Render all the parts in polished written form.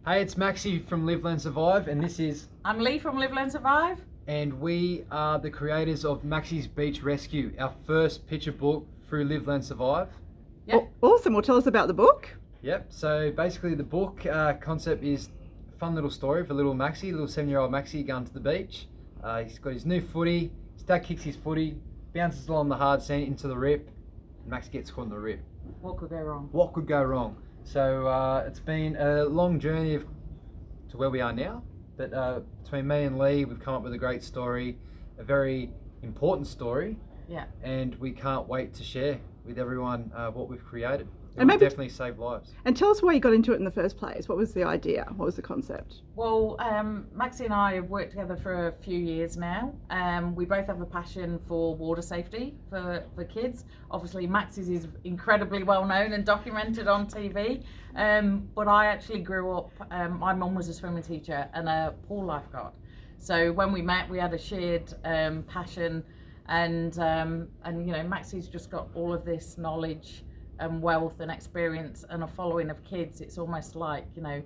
Hey, it's Maxi from Live, Learn, Survive, and this is, I'm Leigh from Live, Learn, Survive. and we are the creators of Maxi's Beach Rescue, our first picture book through Live, Learn, Survive. Yep. Awesome. Well, tell us about the book. Yep, so basically the book concept is a fun little story for little Maxi, little 7-year-old Maxi going to the beach. He's got his new footy, his dad kicks his footy, bounces along the hard sand into the rip, and Max gets caught in the rip. What could go wrong? What could go wrong? So it's been a long journey to where we are now. But between me and Leigh, we've come up with a great story, a very important story, Yeah. and we can't wait to share with everyone what we've created. It And will maybe- definitely save lives. And tell us why you got into it in the first place. What was the idea? What was the concept? Well, Maxi and I have worked together for a few years now. We both have a passion for water safety for kids. Obviously, Maxi's is incredibly well known and documented on TV. But I actually grew up, my mum was a swimming teacher and a pool lifeguard. So when we met, we had a shared passion, and you know, Maxi's just got all of this knowledge and wealth and experience and a following of kids. It's almost like, you know,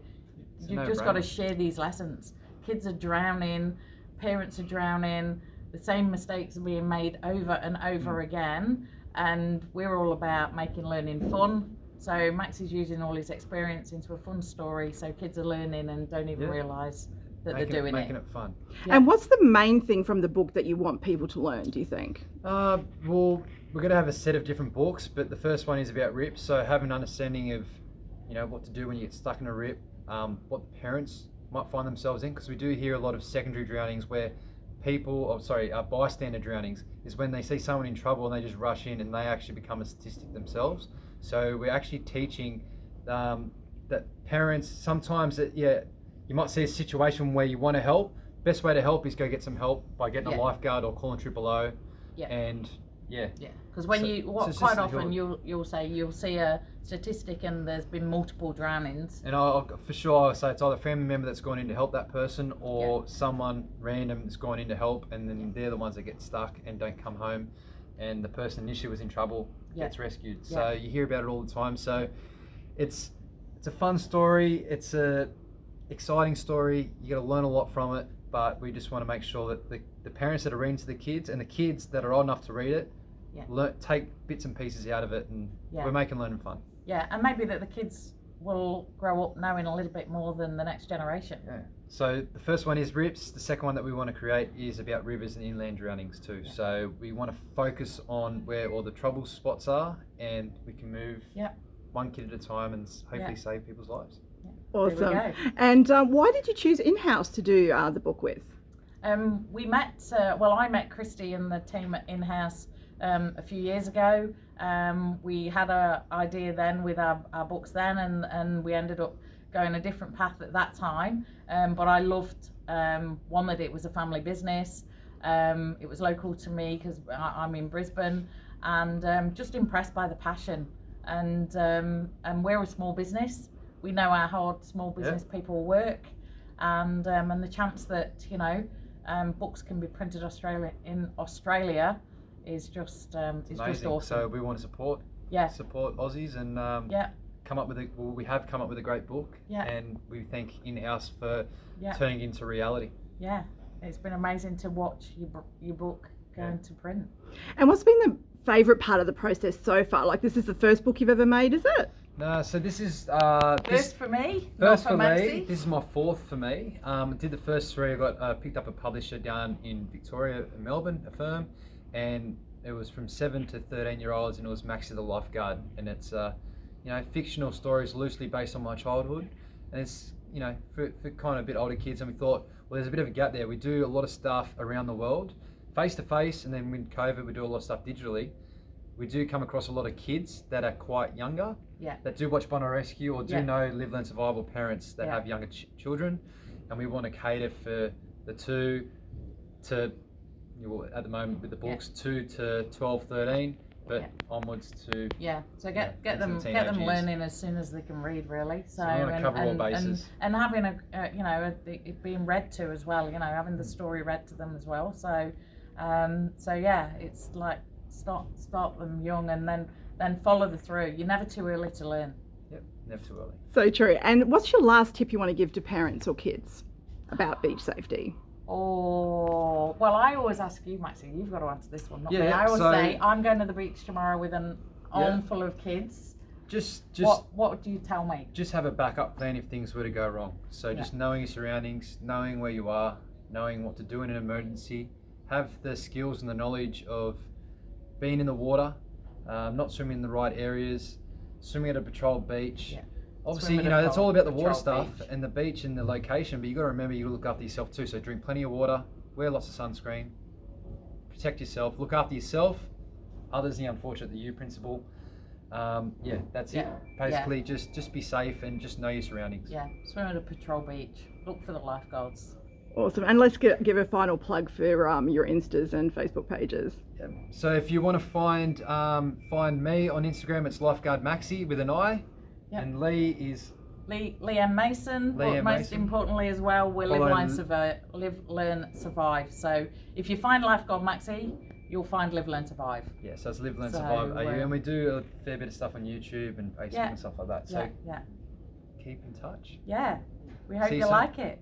you've just got to share these lessons. Kids are drowning, parents are drowning, the same mistakes are being made over and over again, and we're all about making learning fun. So Max is using all his experience into a fun story, so kids are learning and don't even realise that they're doing making it fun. Yeah. And what's the main thing from the book that you want people to learn, do you think? Well, we're going to have a set of different books, but the first one is about rips. So have an understanding of, you know, what to do when you get stuck in a rip, what the parents might find themselves in, because we do hear a lot of secondary drownings where bystander drownings is when they see someone in trouble and they just rush in and they actually become a statistic themselves. So we're actually teaching that parents sometimes you might see a situation where you want to help. Best way to help is go get some help by getting a lifeguard or calling 000. Yeah. And Yeah, because when quite often you'll see a statistic and there's been multiple drownings. And I'll for sure I'll say it's either a family member that's gone in to help that person or someone random that's gone in to help, and then they're the ones that get stuck and don't come home, and the person initially was in trouble gets rescued. So you hear about it all the time. So it's a fun story. It's a exciting story. You got to learn a lot from it. But we just want to make sure that the parents that are reading to the kids and the kids that are old enough to read it, take bits and pieces out of it, and we're making learning fun. Yeah, and maybe that the kids will grow up knowing a little bit more than the next generation. Yeah. So the first one is rips. The second one that we want to create is about rivers and inland drownings too. Yeah. So we want to focus on where all the trouble spots are, and we can move one kid at a time and hopefully save people's lives. Awesome. And why did you choose Inhouse to do the book with? We met, I met Christy and the team at Inhouse a few years ago. We had an idea then with our books then, and we ended up going a different path at that time. But I loved, one, that it was a family business. It was local to me because I'm in Brisbane, and just impressed by the passion. And we're a small business. We know how hard small business people work, and the chance that, you know, books can be printed in Australia is just just awesome. So we want to support Aussies and we have come up with a great book, and we thank Inhouse for turning it into reality. Yeah, it's been amazing to watch your book going to print. And what's been the favourite part of the process so far? Like, this is the first book you've ever made, is it? No, so this is first for me. First for me. This is my fourth for me. I did the first three. I got picked up a publisher down in Victoria, Melbourne, a firm, and it was from 7 to 13-year-olds, and it was Maxi the lifeguard, and it's you know, fictional stories loosely based on my childhood, and it's, you know, for kind of a bit older kids. And we thought, well, there's a bit of a gap there. We do a lot of stuff around the world, face to face, and then with COVID, we do a lot of stuff digitally. We do come across a lot of kids that are quite younger, that do watch Bono Rescue or do know Live, Learn, Survive, or parents that have younger children, and we want to cater for the 2 to, at the moment with the books, 2 to 12, 13, but onwards to so get them learning as soon as they can read, really. So we want to cover all bases, and having it being read to as well, you know, having the story read to them as well. So it's like start them young and then follow the through. You're never too early to learn. Yep. Never too early. So true. And what's your last tip you want to give to parents or kids about beach safety? Oh, well, I always ask you, Maxi, you've got to answer this one, not me. Yeah, I always so- say, I'm going to the beach tomorrow with an armful of kids. Just What do you tell me? just have a backup plan if things were to go wrong. So just knowing your surroundings, knowing where you are, knowing what to do in an emergency, have the skills and the knowledge of being in the water, not swimming in the right areas, swimming at a patrolled beach. Yeah. Obviously, Swim you at a know, it's all about the water patrolled stuff beach. and the beach and the location, but you got to remember you got to look after yourself too. So drink plenty of water, wear lots of sunscreen, protect yourself, look after yourself, others the unfortunate the you principle. Yeah, that's it. Basically, just be safe and just know your surroundings. Yeah, swim at a patrol beach. Look for the lifeguards. Awesome. And let's give a final plug for your Instas and Facebook pages. Yeah. So if you want to find me on Instagram, it's Lifeguard Maxi with an I, Yep. and Leigh is Leanne Mason, but Leanne most Mason. importantly as well, we're Follow Live, Learn, Survive. So if you find Lifeguard Maxi, you'll find Live, Learn, Survive. yeah. So it's Live, Learn, So, Survive AU, and we do a fair bit of stuff on YouTube and Facebook Yeah. and stuff like that. So Yeah. keep in touch. We hope See you you soon. like it.